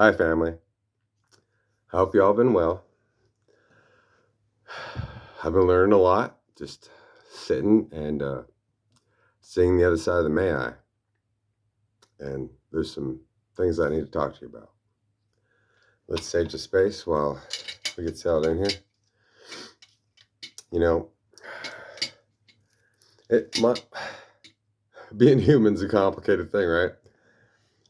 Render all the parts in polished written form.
Hi, family. I hope you all been well. I've been learning a lot, just sitting and seeing the other side of the may I. And there's some things I need to talk to you about. Let's sage the space while we get settled in here. You know, being human's a complicated thing, right?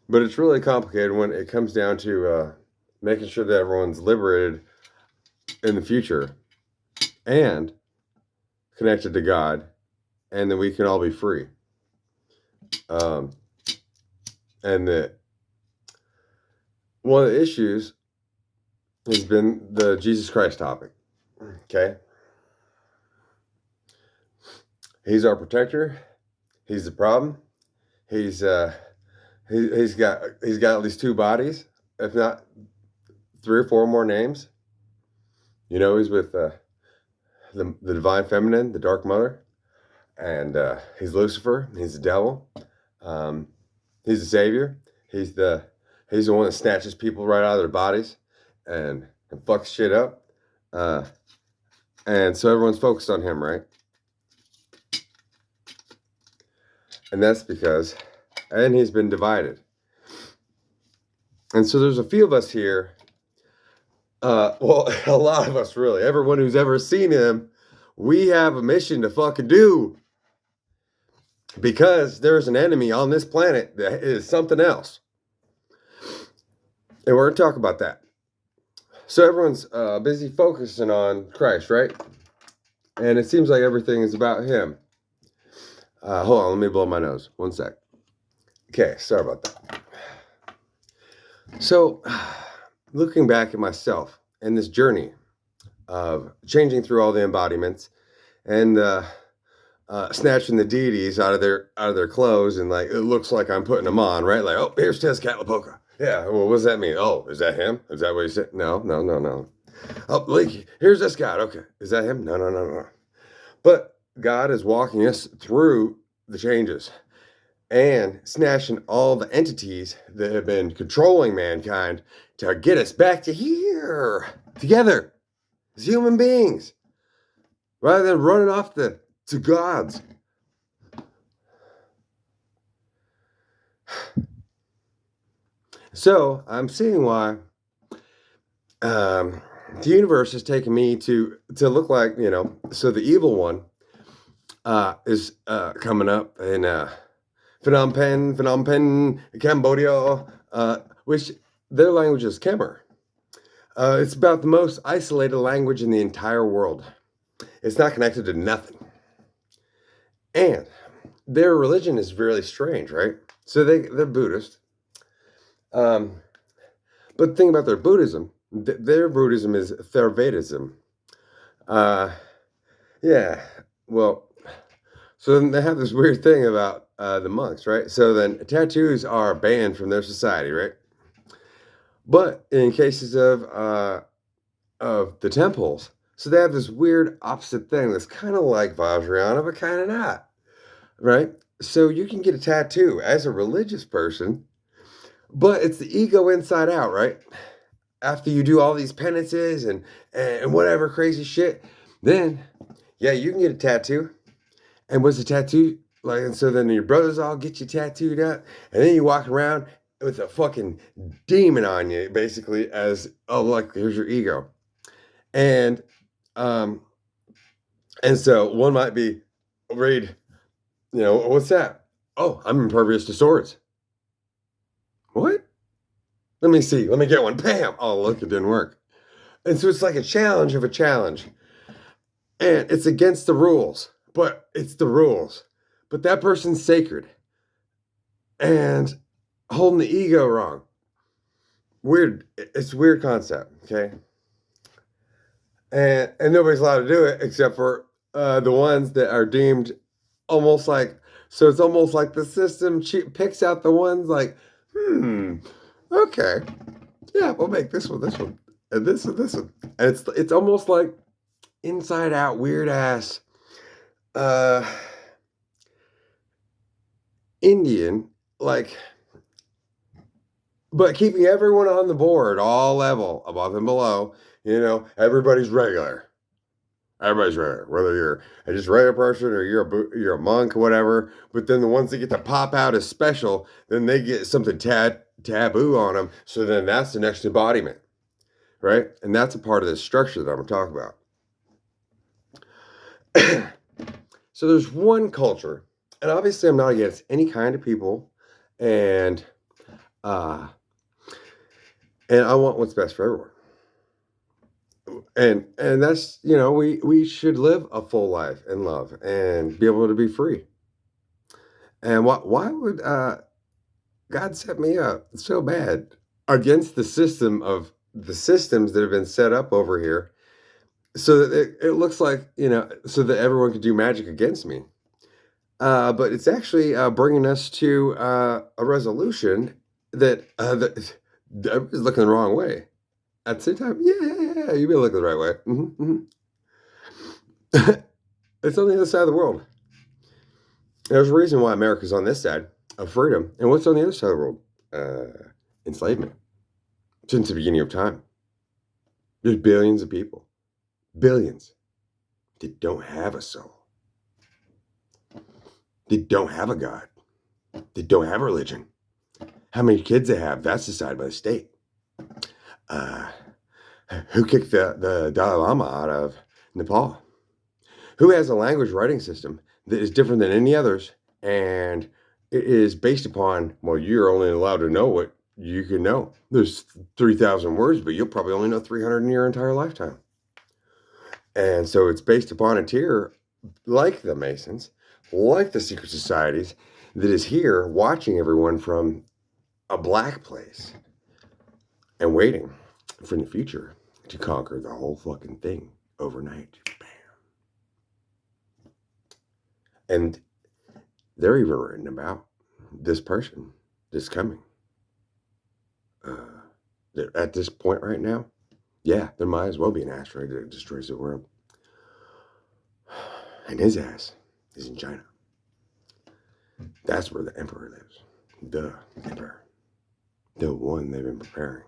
But it's really complicated when it comes down to making sure that everyone's liberated in the future and connected to God, and that we can all be free. And that one of the issues has been the Jesus Christ topic. Okay. He's our protector. He's the problem. He's he's got at least two bodies, if not three or four more names. You know, he's with the divine feminine, the dark mother, and he's Lucifer. He's the devil. He's the savior. He's the one that snatches people right out of their bodies and fucks shit up. And so everyone's focused on him, right? And that's because, and he's been divided. And so there's a few of us here, well, a lot of us really, everyone who's ever seen him, we have a mission to fucking do. Because there's an enemy on this planet that is something else. And we're going to talk about that. So everyone's busy focusing on Christ, right? And it seems like everything is about him. Hold on, let me blow my nose. 1 sec. Okay, sorry about that. So, looking back at myself and this journey of changing through all the embodiments and snatching the deities out of their clothes, and like it looks like I'm putting them on, right? Like, oh, here's Tezcatlipoca. Yeah, well, what does that mean? Oh, is that him? Is that what he said? No. Oh, like, here's this God. Okay, is that him? No. But God is walking us through the changes and snatching all the entities that have been controlling mankind to get us back to here together as human beings, rather than running off to gods. So I'm seeing why the universe has taken me to look like, you know, so the evil one is coming up in Phnom Penh, Cambodia, which their language is Khmer. It's about the most isolated language in the entire world. It's not connected to nothing. And their religion is really strange, right? So they're Buddhist. But the thing about their Buddhism is Theravadism. Yeah, well, so then they have this weird thing about the monks, right? So then tattoos are banned from their society, right? But in cases of the temples, so they have this weird opposite thing that's kind of like Vajrayana, but kind of not, right? So you can get a tattoo as a religious person, but it's the ego inside out, right? After you do all these penances and whatever crazy shit, then yeah, you can get a tattoo. And what's a tattoo like? And so then your brothers all get you tattooed up, and then you walk around with a fucking demon on you, basically, as oh, like here's your ego. And so one might be read, you know, what's that? Oh, I'm impervious to swords. What? Let me see. Let me get one. Bam! Oh, look, it didn't work. And so it's like a challenge of a challenge. And it's against the rules, but it's the rules. But that person's sacred. And holding the ego wrong. Weird. It's a weird concept, okay? And nobody's allowed to do it except for the ones that are deemed almost like, so it's almost like the system picks out the ones like, okay, yeah, we'll make this one, and this one. And it's almost like inside out, weird ass Indian, like but keeping everyone on the board, all level, above and below, everybody's regular. Everybody's regular, whether you're just a regular person or you're a monk or whatever. But then the ones that get to pop out as special, then they get something taboo on them. So then that's the next embodiment, right? And that's a part of this structure that I'm talking about. So there's one culture, and obviously I'm not against any kind of people, and uh, and I want what's best for everyone. And that's we should live a full life in love and be able to be free. And why would God set me up so bad against the systems that have been set up over here, so that it looks like so that everyone could do magic against me. But it's actually bringing us to a resolution that everybody's looking the wrong way. At the same time, yeah, you've been looking the right way. It's on the other side of the world. There's a reason why America's on this side of freedom. And what's on the other side of the world? Enslavement. Since the beginning of time. There's billions of people. Billions. That don't have a soul. They don't have a God. They don't have a religion. How many kids they have, that's decided by the state. Who kicked the Dalai Lama out of Nepal? Who has a language writing system that is different than any others, and it is based upon, well, you're only allowed to know what you can know. There's 3,000 words, but you'll probably only know 300 in your entire lifetime. And so it's based upon a tier like the Masons, like the secret societies, that is here watching everyone from a black place and waiting for the future to conquer the whole fucking thing overnight. Bam. And they're even written about this person that's coming. At this point right now, yeah, there might as well be an asteroid that destroys the world. And his ass is in China. That's where the emperor lives. The emperor. The one they've been preparing.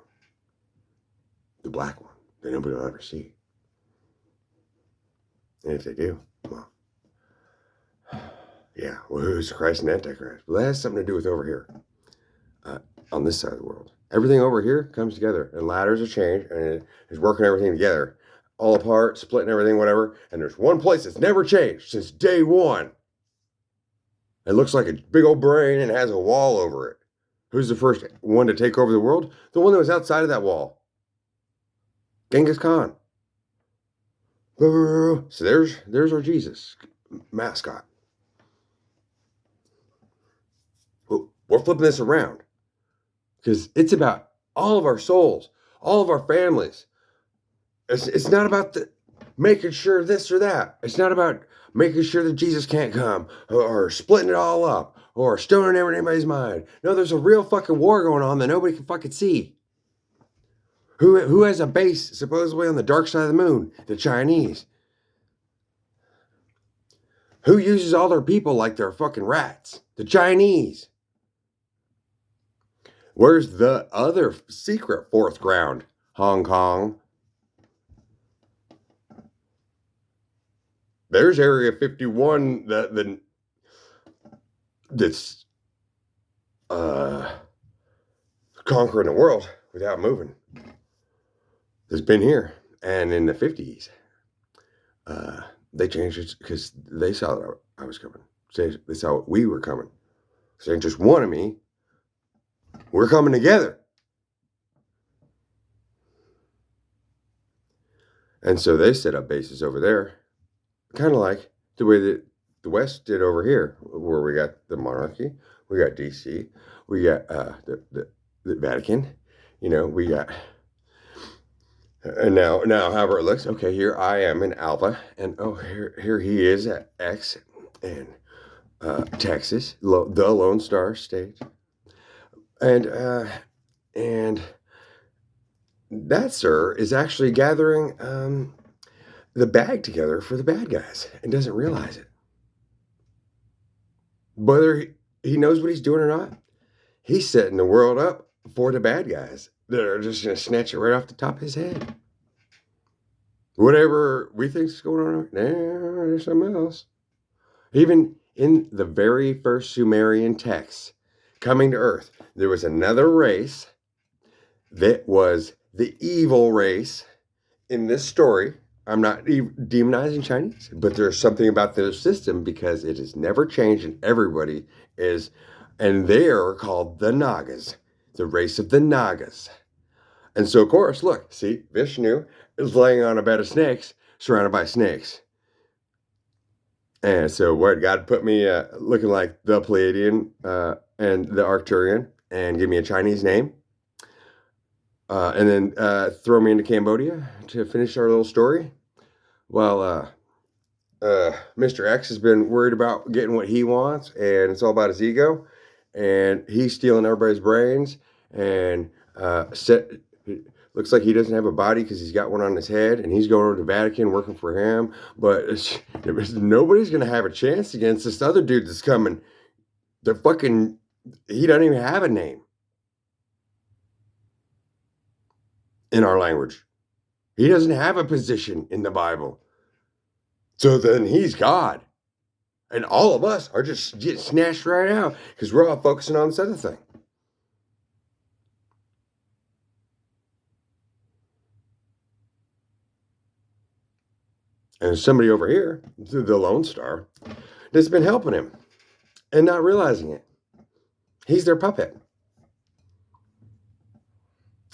The black one that nobody will ever see. And if they do, well, yeah, well, who's the Christ and Antichrist? Well, that has something to do with over here, on this side of the world. Everything over here comes together, and ladders are changed, and it is working everything together. All apart, splitting everything, whatever. And there's one place that's never changed since day one. It looks like a big old brain and has a wall over it. Who's the first one to take over the world? The one that was outside of that wall. Genghis Khan. So there's our Jesus mascot. We're flipping this around because it's about all of our souls, all of our families. It's not about making sure this or that. It's not about making sure that Jesus can't come or splitting it all up or stoning anybody's mind. No, there's a real fucking war going on that nobody can fucking see. Who has a base supposedly on the dark side of the moon? The Chinese. Who uses all their people like they're fucking rats? The Chinese. Where's the other secret fourth ground? Hong Kong. There's Area 51 that's conquering the world without moving. That's been here. And in the 50s, they changed it because they saw that I was coming. They saw we were coming. So they just wanted me. We're coming together. And so they set up bases over there, kind of like the way that the West did over here, where we got the monarchy, we got DC, we got the Vatican, we got, and now however it looks, okay, here I am in Alpha, and here he is at X, and Texas, the Lone Star State, and that, sir, is actually gathering the bag together for the bad guys and doesn't realize it. Whether he knows what he's doing or not, he's setting the world up for the bad guys. They're just going to snatch it right off the top of his head. Whatever we think is going on, there's something else. Even in the very first Sumerian texts coming to Earth, there was another race that was the evil race in this story. I'm not demonizing Chinese, but there's something about their system because it has never changed and everybody is, and they're called the Nagas, the race of the Nagas. And so, of course, look, see, Vishnu is laying on a bed of snakes, surrounded by snakes. And so, what, God put me looking like the Pleiadian and the Arcturian and give me a Chinese name. And then throw me into Cambodia to finish our little story. Well, Mr. X has been worried about getting what he wants, and it's all about his ego. And he's stealing everybody's brains. And looks like he doesn't have a body because he's got one on his head, and he's going to the Vatican working for him. But nobody's going to have a chance against this other dude that's coming. He doesn't even have a name in our language. He doesn't have a position in the Bible. So then he's God. And all of us are just getting snatched right out because we're all focusing on this other thing. And there's somebody over here, the Lone Star, that's been helping him and not realizing it. He's their puppet.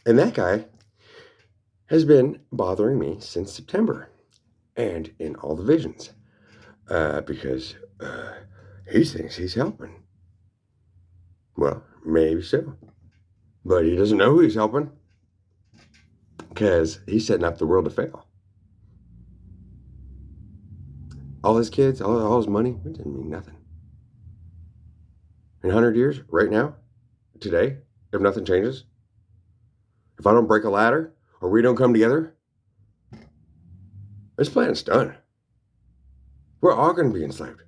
And that guy has been bothering me since September and in all the visions because he thinks he's helping. Well, maybe so. But he doesn't know who he's helping because he's setting up the world to fail. All his kids, all his money, it didn't mean nothing. In 100 years, right now, today, if nothing changes, if I don't break a ladder or we don't come together, this planet's done. We're all going to be enslaved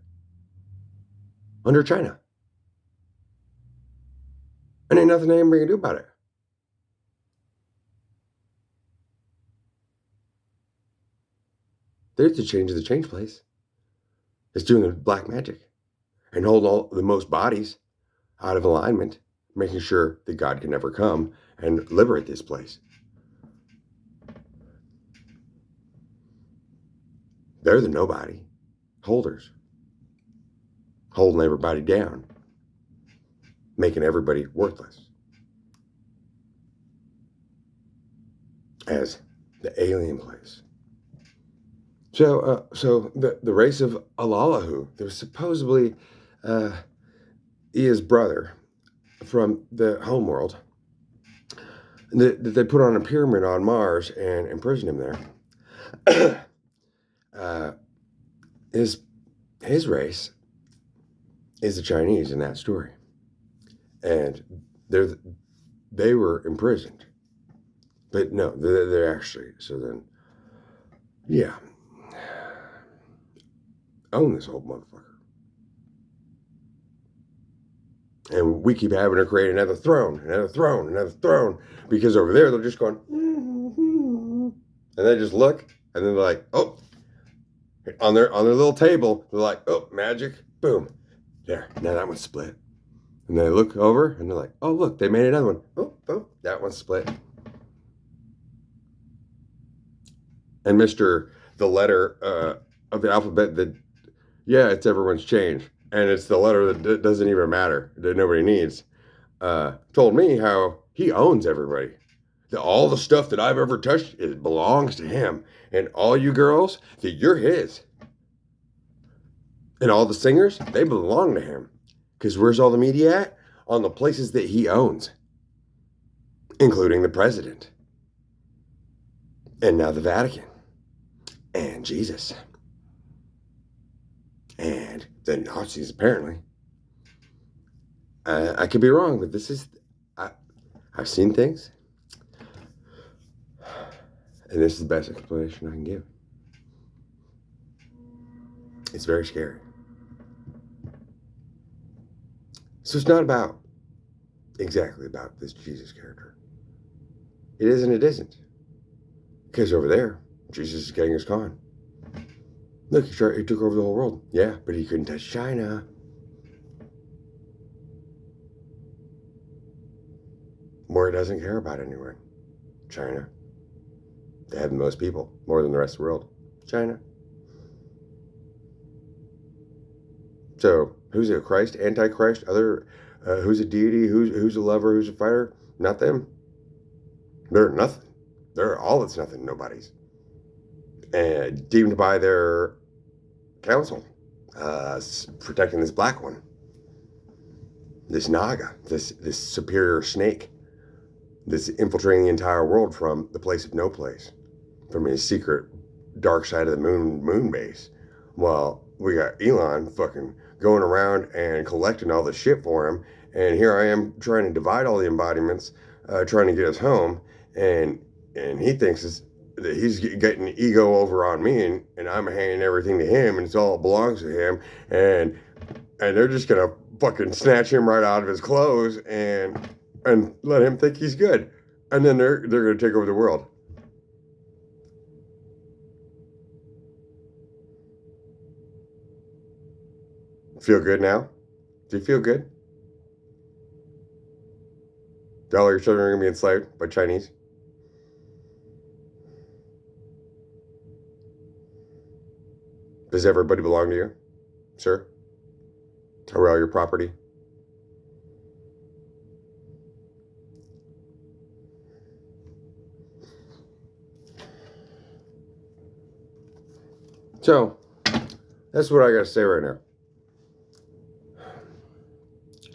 under China. And ain't nothing anybody can do about it. There's the change of the change place. It's doing the black magic and holding all the most bodies out of alignment, making sure that God can never come and liberate this place. They're the nobody holders, holding everybody down, making everybody worthless as the alien place. So the race of Alalahu, there was supposedly Ea's brother from the homeworld that they put on a pyramid on Mars and imprisoned him there. His race is the Chinese in that story, and they were imprisoned, but no, they're actually, so then, yeah, own this whole motherfucker. And we keep having to create another throne, because over there they're just going, and they just look, and then they're like, oh, on their little table, they're like, oh, magic, boom, there, now that one's split. And they look over, and they're like, oh, look, they made another one. Oh, that one's split. And the letter of the alphabet that, yeah, it's everyone's change. And it's the letter that doesn't even matter, that nobody needs. Told me how he owns everybody. All the stuff that I've ever touched, it belongs to him. And all you girls, that you're his. And all the singers, they belong to him. Because where's all the media at? On the places that he owns. Including the president. And now the Vatican. And Jesus. And the Nazis, apparently. I could be wrong, but this is... I've seen things. And this is the best explanation I can give. It's very scary. So it's not about exactly about this Jesus character. It is and it isn't. Because over there, Jesus is Genghis Khan. Look, he took over the whole world. Yeah, but he couldn't touch China. More he doesn't care about anyway. China. They have the most people, more than the rest of the world. China. So, who's a Christ, Antichrist, who's a deity, who's a lover, who's a fighter? Not them. They're nothing. They're all that's nothing, nobody's. And deemed by their council, protecting this black one, this Naga, this superior snake, that's infiltrating the entire world from the place of no place, from his secret dark side of the moon base. Well, we got Elon fucking going around and collecting all the shit for him, and here I am trying to divide all the embodiments, trying to get us home, and he thinks that he's getting ego over on me, and I'm handing everything to him, and it all belongs to him, and they're just gonna fucking snatch him right out of his clothes and let him think he's good, and then they're gonna take over the world. Feel good now? Do you feel good? All your children are gonna be enslaved by Chinese? Does everybody belong to you, sir? Are we all your property? So, that's what I gotta say right now.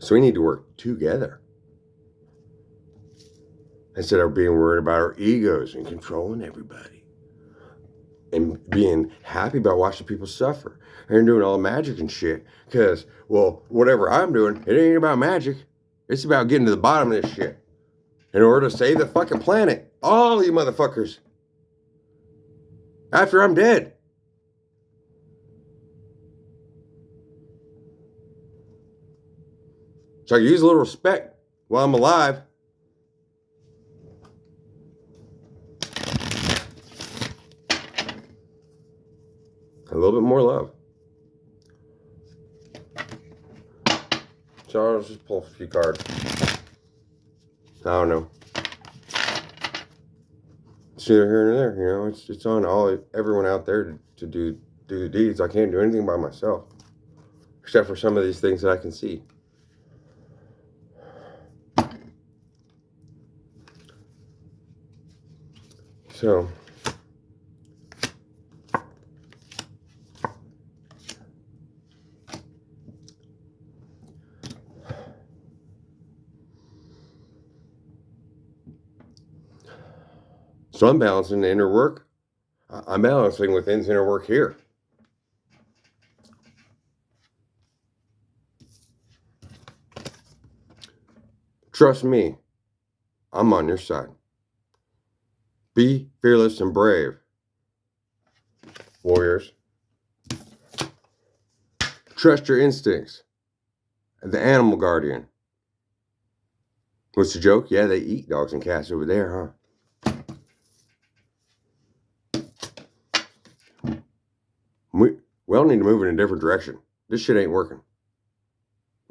So we need to work together instead of being worried about our egos and controlling everybody and being happy about watching people suffer and doing all the magic and shit. Because, well, whatever I'm doing, it ain't about magic. It's about getting to the bottom of this shit in order to save the fucking planet. All you motherfuckers. After I'm dead. So I can use a little respect while I'm alive. A little bit more love. So I'll just pull a few cards. I don't know. It's either here and there, you know. It's on everyone out there to do the deeds. I can't do anything by myself, except for some of these things that I can see. So I'm balancing the inner work. I'm balancing within's inner work here. Trust me, I'm on your side. Be fearless and brave, warriors. Trust your instincts. The animal guardian. What's the joke? Yeah, they eat dogs and cats over there, huh? We all need to move in a different direction. This shit ain't working.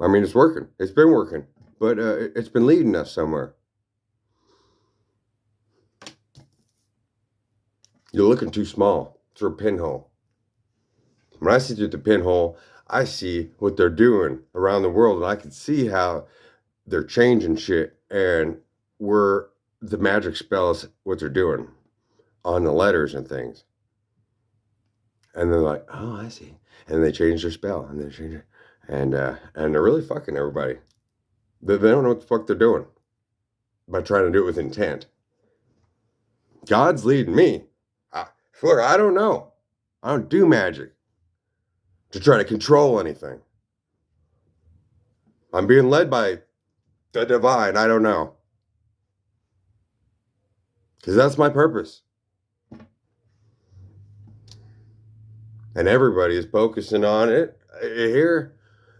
I mean, it's working. It's been working. But it's been leading us somewhere. You're looking too small through a pinhole. When I see through the pinhole, I see what they're doing around the world, and I can see how they're changing shit, and where the magic spells what they're doing on the letters and things. And they're like, oh, I see. And they change their spell, and they change it, and they're really fucking everybody. They don't know what the fuck they're doing by trying to do it with intent. God's leading me. Look, I don't know. I don't do magic to try to control anything. I'm being led by the divine. I don't know. Because that's my purpose. And everybody is focusing on it here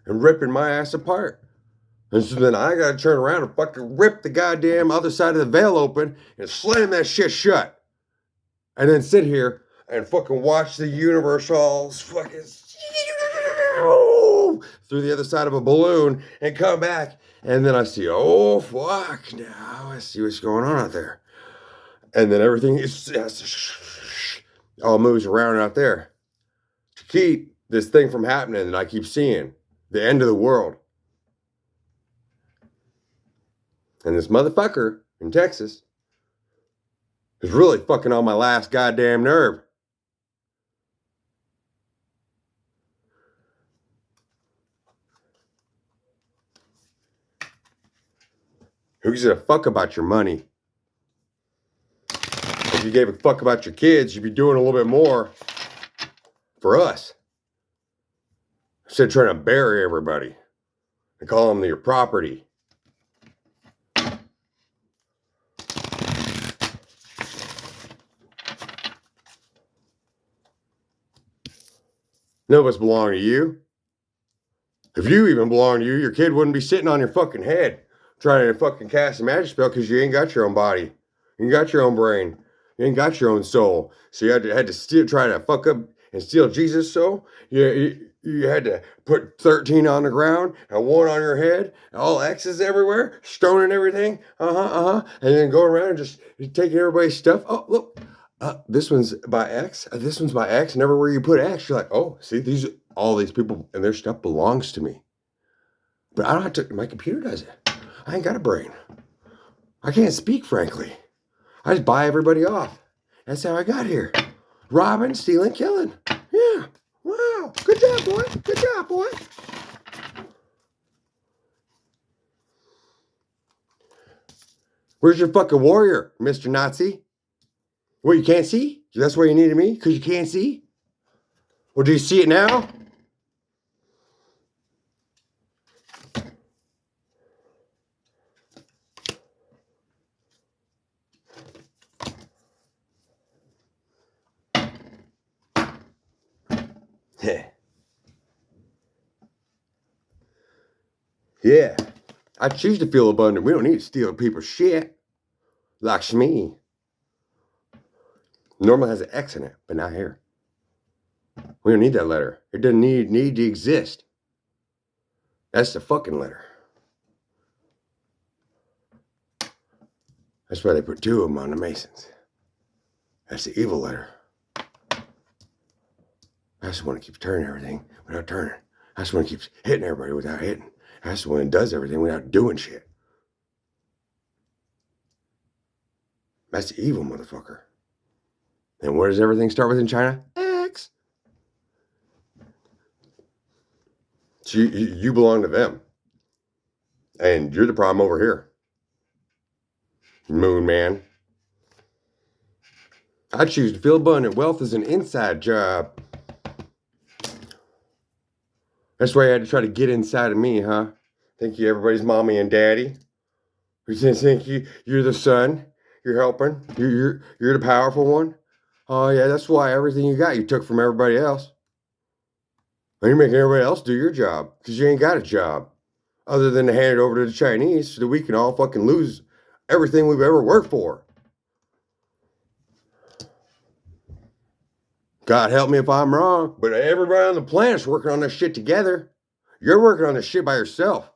and ripping my ass apart. And so then I gotta turn around and fucking rip the goddamn other side of the veil open and slam that shit shut. And then sit here and fucking watch the universe all fucking through the other side of a balloon and come back. And then I see, oh fuck, now I see what's going on out there. And then everything is all moves around out there to keep this thing from happening that I keep seeing, the end of the world. And this motherfucker in Texas is really fucking on my last goddamn nerve. Who gives a fuck about your money? If you gave a fuck about your kids, you'd be doing a little bit more for us. Instead of trying to bury everybody and call them your property. None of us belong to you. If you even belong to you, your kid wouldn't be sitting on your fucking head trying to fucking cast a magic spell because you ain't got your own body. You ain't got your own brain. You ain't got your own soul. So you had to steal, try to fuck up and steal Jesus' soul. You had to put 13 on the ground and 1 on your head, and all X's everywhere, stoning everything. And then going around and just taking everybody's stuff. Oh, look. This one's by X. This one's by X. And everywhere you put X, you're like, oh, see, all these people and their stuff belongs to me. But I don't have to, my computer does it. I ain't got a brain. I can't speak, frankly. I just buy everybody off. That's how I got here. Robbing, stealing, killing. Yeah. Wow. Good job, boy. Good job, boy. Where's your fucking warrior, Mr. Nazi? What, you can't see? That's why you needed me? Because you can't see? Well, do you see it now? Yeah. I choose to feel abundant. We don't need to steal people's shit. Lakshmi. Normally has an X in it, but not here. We don't need that letter. It doesn't need to exist. That's the fucking letter. That's why they put 2 of them on the Masons. That's the evil letter. That's the one that keeps turning everything without turning. That's the one that keeps hitting everybody without hitting. That's the one that does everything without doing shit. That's the evil motherfucker. And where does everything start with in China? X. So you belong to them. And you're the problem over here. Moon man. I choose to feel abundant. Wealth is an inside job. That's why you had to try to get inside of me, huh? Think you everybody's mommy and daddy? You think you're the son? You're helping? You're the powerful one? Oh yeah, that's why everything you got you took from everybody else. And you're making everybody else do your job because you ain't got a job other than to hand it over to the Chinese so that we can all fucking lose everything we've ever worked for. God help me if I'm wrong, but everybody on the planet's working on this shit together. You're working on this shit by yourself.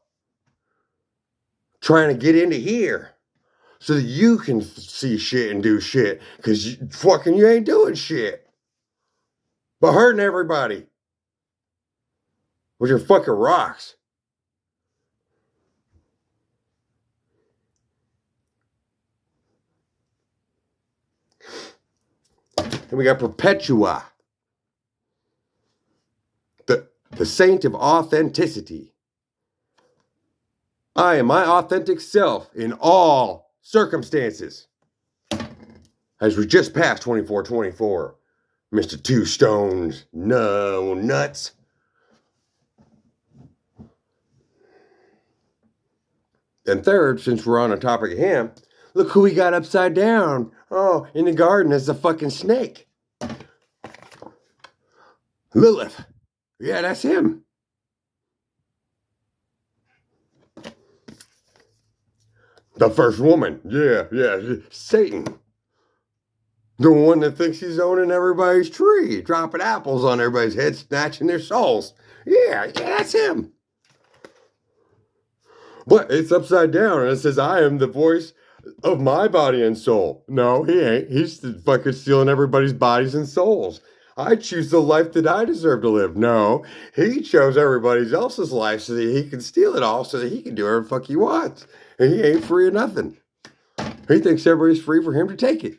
Trying to get into here so that you can see shit and do shit because you ain't doing shit. But hurting everybody with your fucking rocks. And we got Perpetua, the saint of authenticity. I am my authentic self in all circumstances. As we just passed 24/24, Mr. Two Stones, no nuts. And third, since we're on the topic of him, look who we got upside down. Oh, in the garden is a fucking snake. Lilith. Yeah, that's him. The first woman. Yeah, Satan. The one that thinks he's owning everybody's tree, dropping apples on everybody's head, snatching their souls. Yeah, that's him. But it's upside down, and it says, I am the voice of my body and soul. No, he ain't. He's fucking stealing everybody's bodies and souls. I choose the life that I deserve to live. No, he chose everybody else's life so that he can steal it all so that he can do whatever the fuck he wants. And he ain't free of nothing. He thinks everybody's free for him to take it.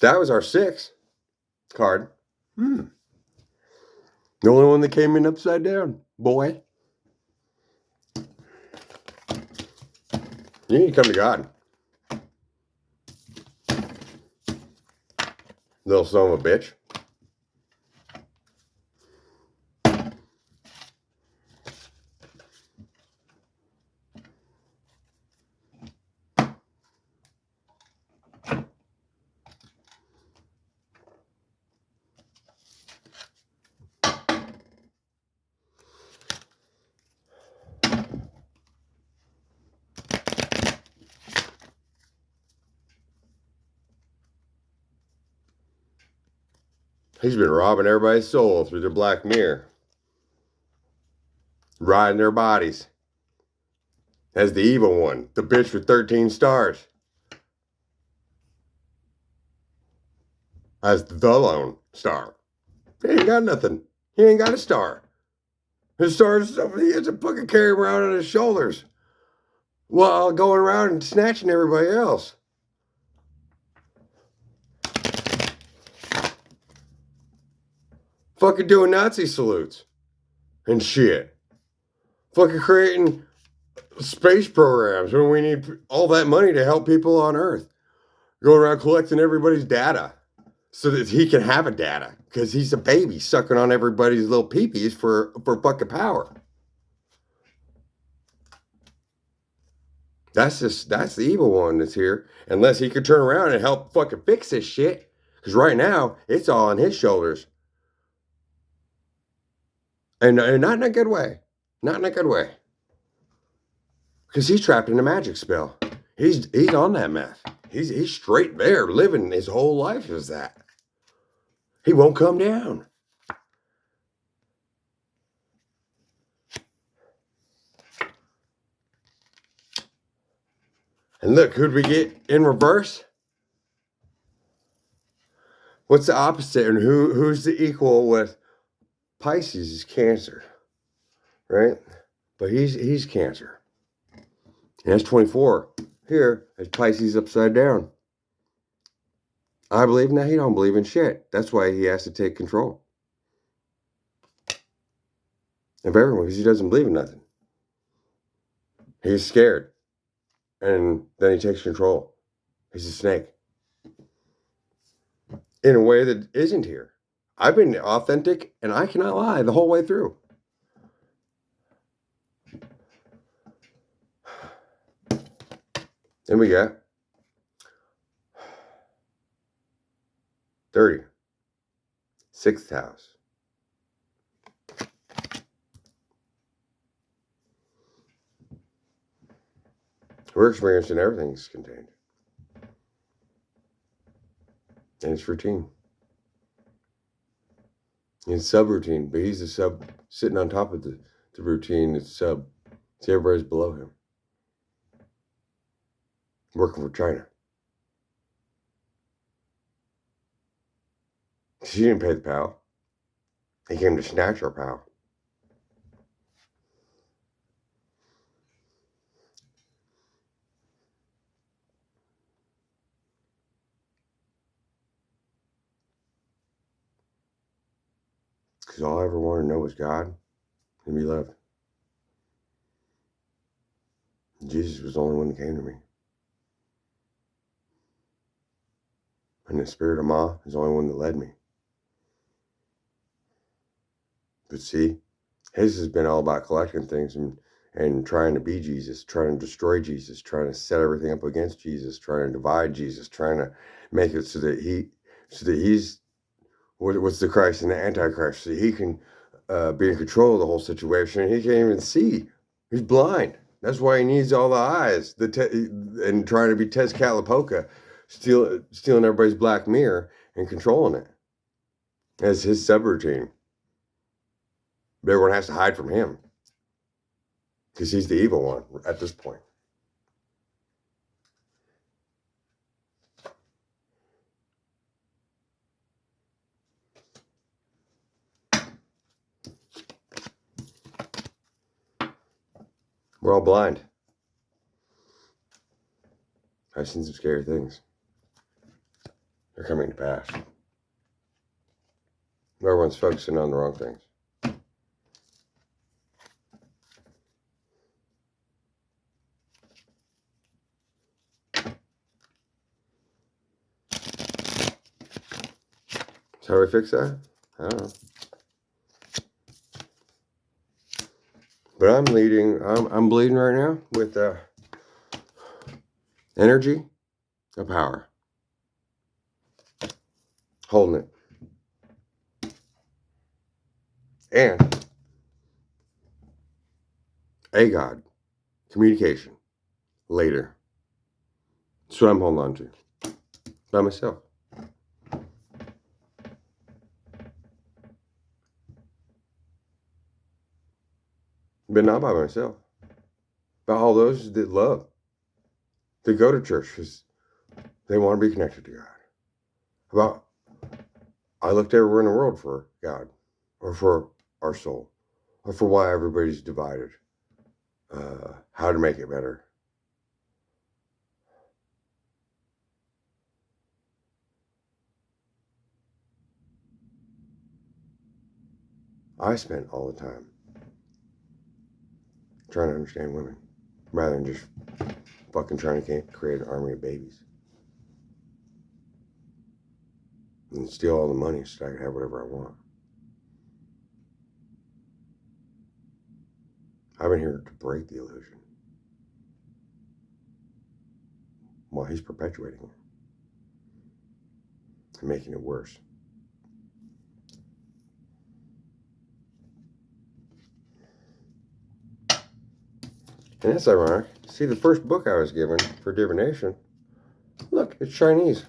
That was our 6 card. The only one that came in upside down, boy. You need to come to God. Little son of a bitch. He's been robbing everybody's soul through their black mirror. Riding their bodies. As the evil one. The bitch with 13 stars. As the lone star. He ain't got nothing. He ain't got a star. His star is stuff he has to fucking carry around on his shoulders. While going around and snatching everybody else. Fucking doing Nazi salutes. And shit. Fucking creating space programs when we need all that money to help people on Earth. Go around collecting everybody's data so that he can have a data because he's a baby sucking on everybody's little peepees for fucking power. That's the evil one that's here. Unless he could turn around and help fucking fix this shit. Because right now, it's all on his shoulders. And not in a good way. Not in a good way. Because he's trapped in a magic spell. He's on that meth. He's straight there, living his whole life as that. He won't come down. And look, who'd we get in reverse? What's the opposite? And who's the equal with Pisces is Cancer, right? But he's Cancer. And that's 24. Here is Pisces upside down. I believe now he don't believe in shit. That's why he has to take control of everyone because he doesn't believe in nothing. He's scared. And then he takes control. He's a snake. In a way that isn't here. I've been authentic and I cannot lie the whole way through. Then we got 30. 6th house. We're experiencing everything's contained. And it's routine. It's subroutine, but he's a sub sitting on top of the routine. It's sub. See, everybody's below him. Working for China. She didn't pay the pal. He came to snatch our pal. Because all I ever wanted to know was God and be loved. Jesus was the only one that came to me. And the spirit of Ma is the only one that led me. But see, his has been all about collecting things and trying to be Jesus, trying to destroy Jesus, trying to set everything up against Jesus, trying to divide Jesus, trying to make it so that he's what's the Christ and the Antichrist, so he can be in control of the whole situation. He can't even see. He's blind. That's why he needs all the eyes. And trying to be Tez Calipoca, stealing everybody's black mirror and controlling it as his subroutine. Everyone has to hide from him because he's the evil one at this point. We're all blind. I've seen some scary things. They're coming to pass. Everyone's focusing on the wrong things. So how do we fix that? I don't know. But I'm bleeding right now with energy of power. Holding it. And a God. Communication. Later. That's what I'm holding on to. By myself. But not by myself. By all those that love. That go to church because they want to be connected to God. I looked everywhere in the world for God. Or for our soul. Or for why everybody's divided. How to make it better. I spent all the time trying to understand women rather than just fucking trying to create an army of babies and steal all the money so I can have whatever I want. I've been here to break the illusion while he's perpetuating it and making it worse. And that's ironic. See, the first book I was given for divination, look, it's Chinese.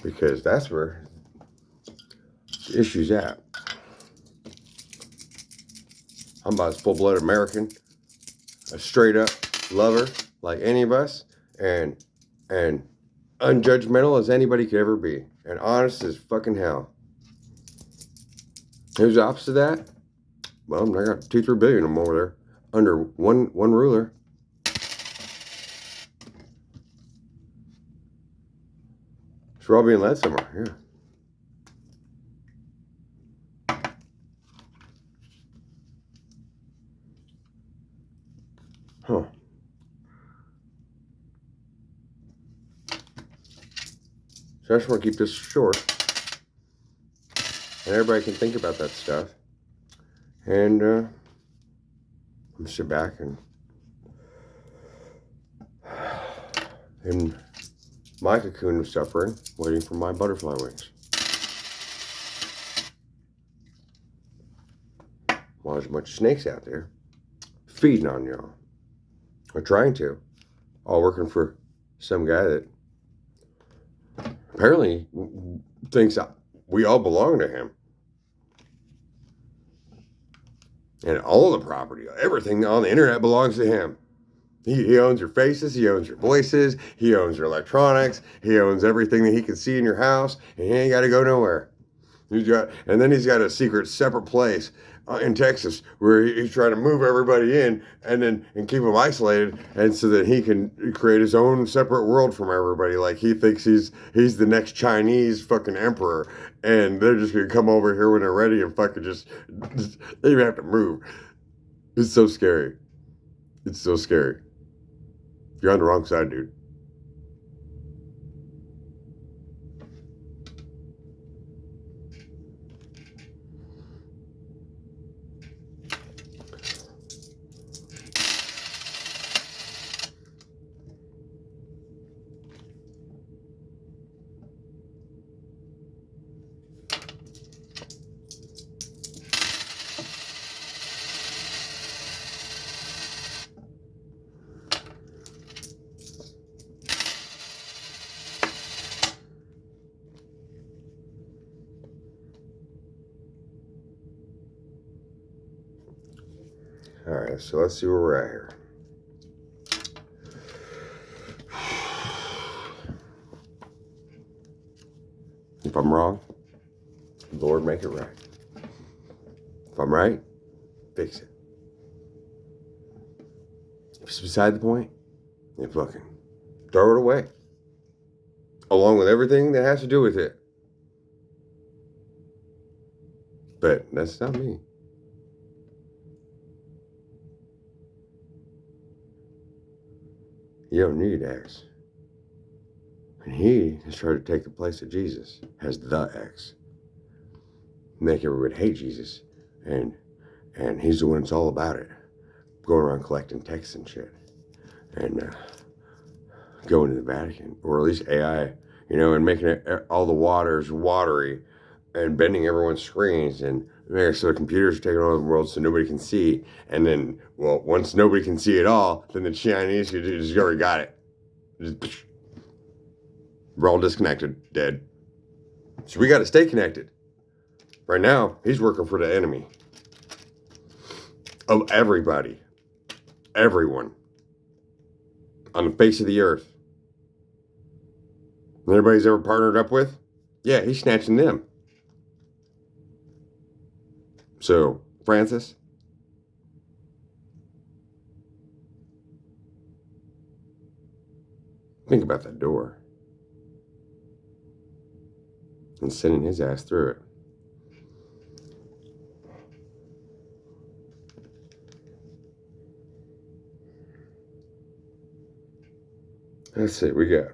Because that's where the issue's at. I'm about as full-blooded American, a straight-up lover like any of us, and unjudgmental as anybody could ever be, and honest as fucking hell. Who's the opposite of that? Well, I got 2-3 billion of them over there under one ruler. So we're all being led somewhere, yeah. Huh. So I just want to keep this short. And everybody can think about that stuff. And I'm gonna sit back and in my cocoon of suffering, waiting for my butterfly wings. Well, there's a bunch of snakes out there feeding on y'all. Or trying to. All working for some guy that apparently thinks we all belong to him. And all the property, everything on the internet belongs to him. He owns your faces, he owns your voices, he owns your electronics, he owns everything that he can see in your house, and he ain't got to go nowhere. And then he's got a secret separate place in Texas where he's trying to move everybody in and keep them isolated, and so that he can create his own separate world from everybody. Like he thinks he's the next Chinese fucking emperor, and they're just gonna come over here when they're ready and fucking just they even have to move. It's so scary. It's so scary. You're on the wrong side, dude. All right, so let's see where we're at here. If I'm wrong, Lord, make it right. If I'm right, fix it. If it's beside the point, then fucking throw it away. Along with everything that has to do with it. But that's not me. You don't need X. And he has tried to take the place of Jesus as the X. Make everybody hate Jesus. And he's the one that's all about it. Going around collecting texts and shit. And going to the Vatican. Or at least AI. And making all the waters watery. And bending everyone's screens. And making so the computers are taking over the world so nobody can see. And then, well, once nobody can see it all, then the Chinese just already got it. Just, we're all disconnected, dead. So we got to stay connected. Right now, he's working for the enemy. Of everybody. Everyone. On the face of the earth. Anybody's ever partnered up with? Yeah, he's snatching them. So, Francis? Think about that door. And sending his ass through it. Let's see, we got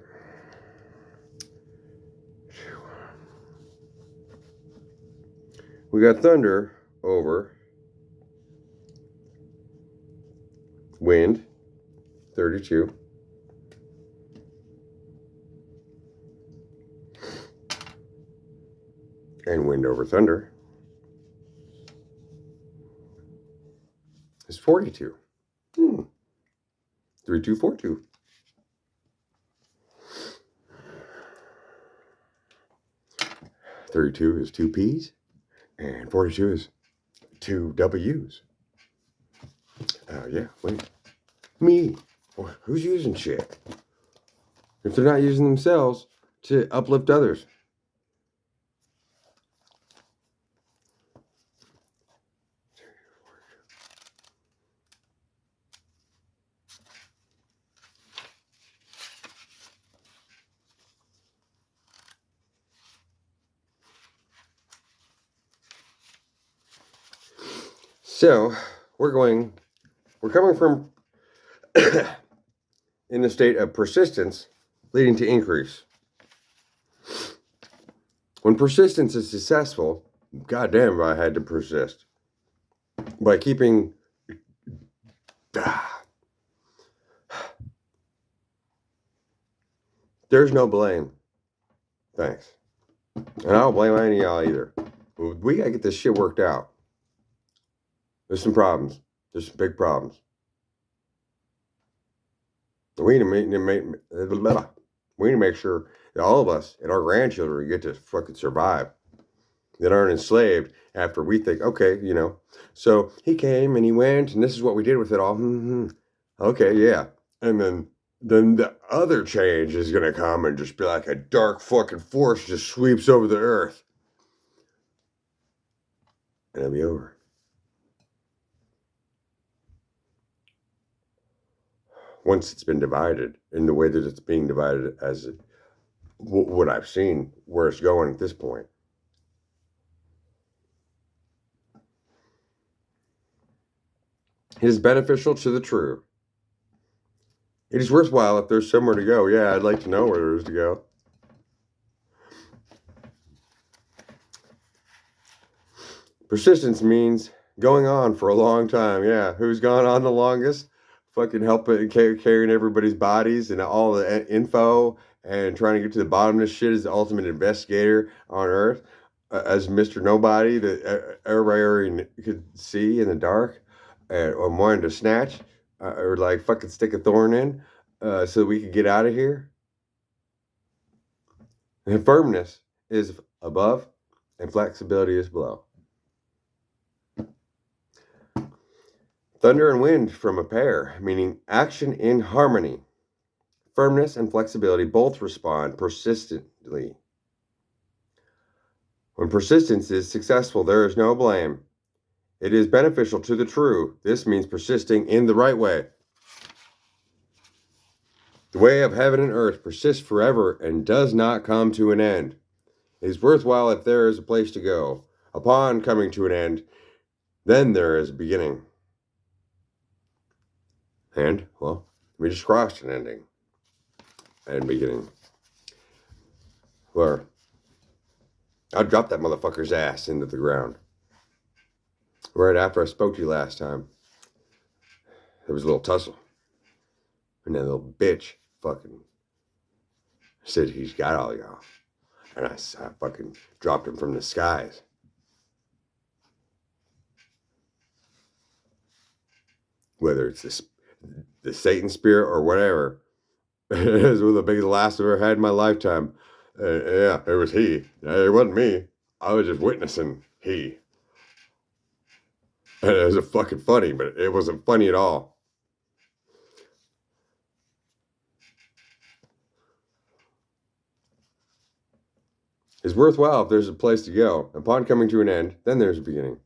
thunder over wind 32 and wind over thunder is 42. 3242. $32 is 2 P's, and 42 is 2 W's. Yeah, wait. Me. Who's using shit? If they're not using themselves to uplift others. So, we're coming from in the state of persistence leading to increase. When persistence is successful, goddamn, I had to persist. By keeping. There's no blame. Thanks. And I don't blame any of y'all either. We gotta get this shit worked out. There's some problems. There's some big problems. We need to make sure that all of us and our grandchildren get to fucking survive. That aren't enslaved after we think, okay, so he came and he went and this is what we did with it all. Okay, yeah. And then the other change is going to come and just be like a dark fucking force just sweeps over the earth. And it'll be over. Once it's been divided in the way that it's being divided as what I've seen, where it's going at this point. It is beneficial to the true. It is worthwhile if there's somewhere to go. Yeah, I'd like to know where there is to go. Persistence means going on for a long time. Yeah, who's gone on the longest? Fucking helping carrying everybody's bodies and all the info and trying to get to the bottom of this shit is the ultimate investigator on Earth. As Mr. Nobody that everybody already could see in the dark or wanted to snatch or like fucking stick a thorn in so we could get out of here. And firmness is above and flexibility is below. Thunder and wind from a pair, meaning action in harmony. Firmness and flexibility both respond persistently. When persistence is successful, there is no blame. It is beneficial to the true. This means persisting in the right way. The way of heaven and earth persists forever and does not come to an end. It is worthwhile if there is a place to go. Upon coming to an end, then there is a beginning. And, well, we just crossed an ending and beginning. Where I dropped that motherfucker's ass into the ground. Right after I spoke to you last time, there was a little tussle. And that little bitch fucking said he's got all y'all. And I fucking dropped him from the skies. Whether it's the Satan spirit or whatever. It was one of the biggest laughs I've ever had in my lifetime. Yeah, it was he. It wasn't me. I was just witnessing he. And it was fucking funny, but it wasn't funny at all. It's worthwhile if there's a place to go. Upon coming to an end, then there's a beginning.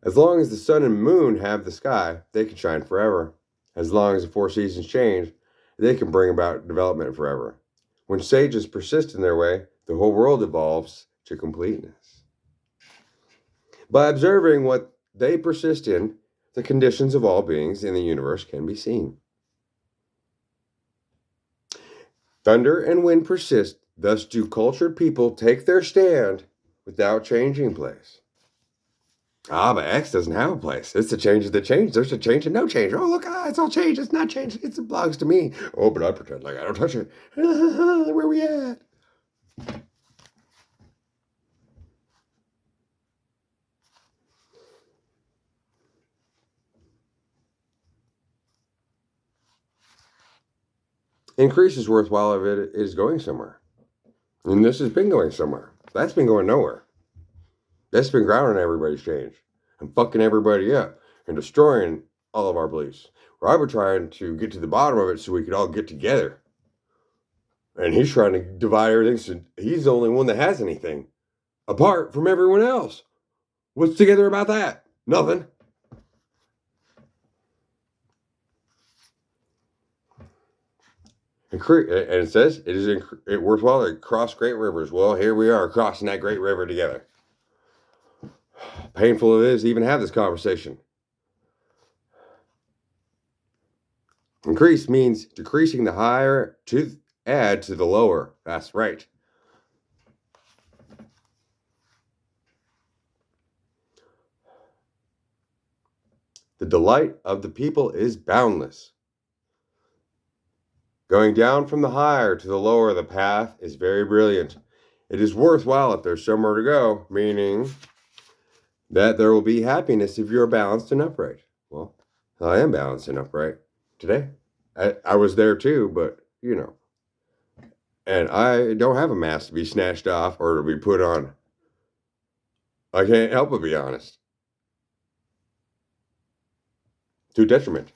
As long as the sun and moon have the sky, they can shine forever. As long as the four seasons change, they can bring about development forever. When sages persist in their way, the whole world evolves to completeness. By observing what they persist in, the conditions of all beings in the universe can be seen. Thunder and wind persist, thus do cultured people take their stand without changing place. Ah, but X doesn't have a place. It's a change of the change. There's a change and no change. Oh, look, it's all changed. It's not changed. It belongs to me. Oh, but I pretend like I don't touch it. Where we at? Increase is worthwhile if it is going somewhere. And this has been going somewhere. That's been going nowhere. That's been grounding everybody's change and fucking everybody up and destroying all of our beliefs. We're trying to get to the bottom of it so we could all get together. And he's trying to divide everything so he's the only one that has anything apart from everyone else. What's together about that? Nothing. And it says it is worthwhile to cross great rivers. Well, here we are crossing that great river together. Painful it is to even have this conversation. Increase means decreasing the higher to add to the lower. That's right. The delight of the people is boundless. Going down from the higher to the lower, the path is very brilliant. It is worthwhile if there's somewhere to go, meaning that there will be happiness if you're balanced and upright. Well, I am balanced and upright today. I was there too, but you know. And I don't have a mask to be snatched off or to be put on. I can't help but be honest. To detriment.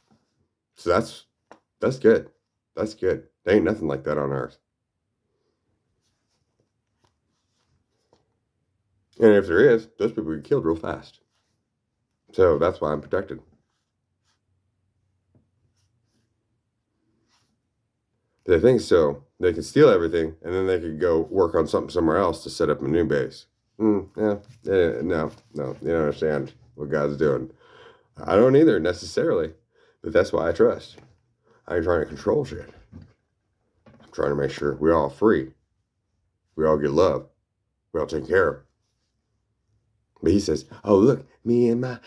So that's good. That's good. There ain't nothing like that on earth. And if there is, those people get killed real fast. So that's why I'm protected. They think so. They can steal everything, and then they could go work on something somewhere else to set up a new base. No, you don't understand what God's doing. I don't either, necessarily. But that's why I trust. I ain't trying to control shit. I'm trying to make sure we're all free. We all get love. We all take care of. But he says, oh, look, me and my,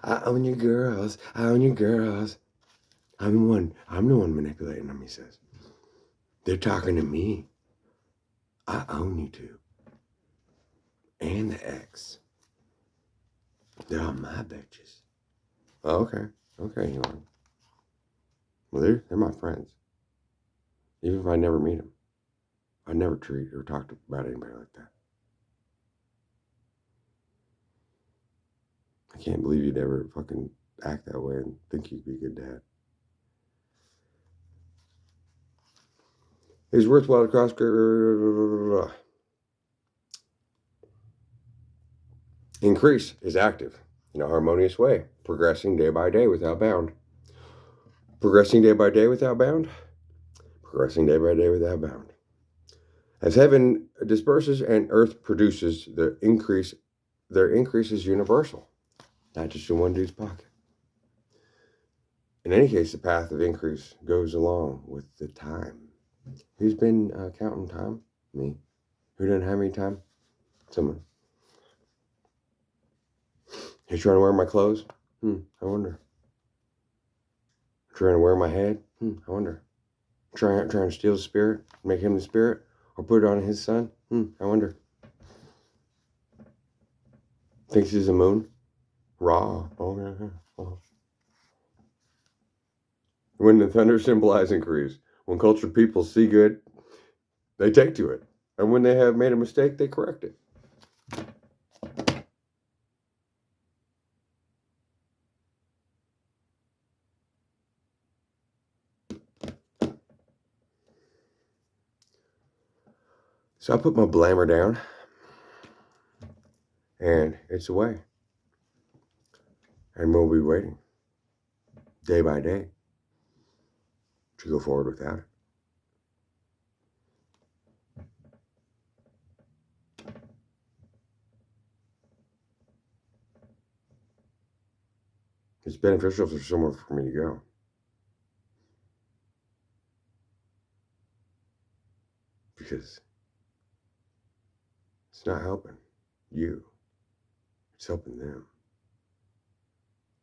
I own your girls. I own your girls. I'm the one manipulating them, he says. They're talking to me. I own you two. And the ex. They're all my bitches. Oh, okay. Okay, Elon. Well, they're my friends. Even if I never meet them. I never treat or talk about anybody like that. I can't believe you'd ever fucking act that way and think you'd be a good dad. It is worthwhile to cross increase is active in a harmonious way, progressing day by day without bound. Progressing day by day without bound. Progressing day by day without bound. As heaven disperses and earth produces, their increase is universal, not just in one dude's pocket. In any case, the path of increase goes along with the time. Who's been counting time? Me. Who doesn't have any time? Someone. Who's trying to wear my clothes? I wonder. Trying to wear my head? I wonder. Trying to steal the spirit, make him the spirit, or put it on his son? I wonder. Thinks he's a moon? Ra. Oh, yeah. Oh. When the thunder symbolizes increase, when cultured people see good, they take to it. And when they have made a mistake, they correct it. So I put my blammer down, and it's away. And we'll be waiting, day by day, to go forward without it. It's beneficial if there's somewhere for me to go. Because it's not helping you, it's helping them.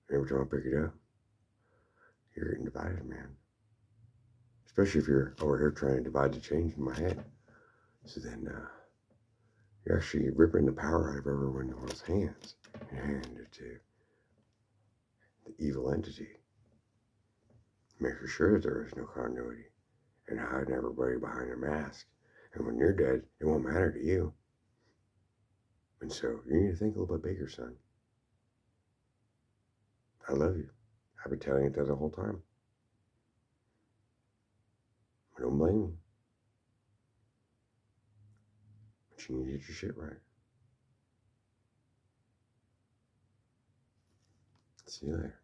And every time I pick it up, you're getting divided, man. Especially if you're over here trying to divide the change in my head. So then you're actually ripping the power out of everyone else's hands and handing it to the evil entity. Making sure that there is no continuity and hiding everybody behind a mask. And when you're dead, it won't matter to you. And so you need to think a little bit bigger, son. I love you. I've been telling you that the whole time. I don't blame you. But you need to get your shit right. See you later.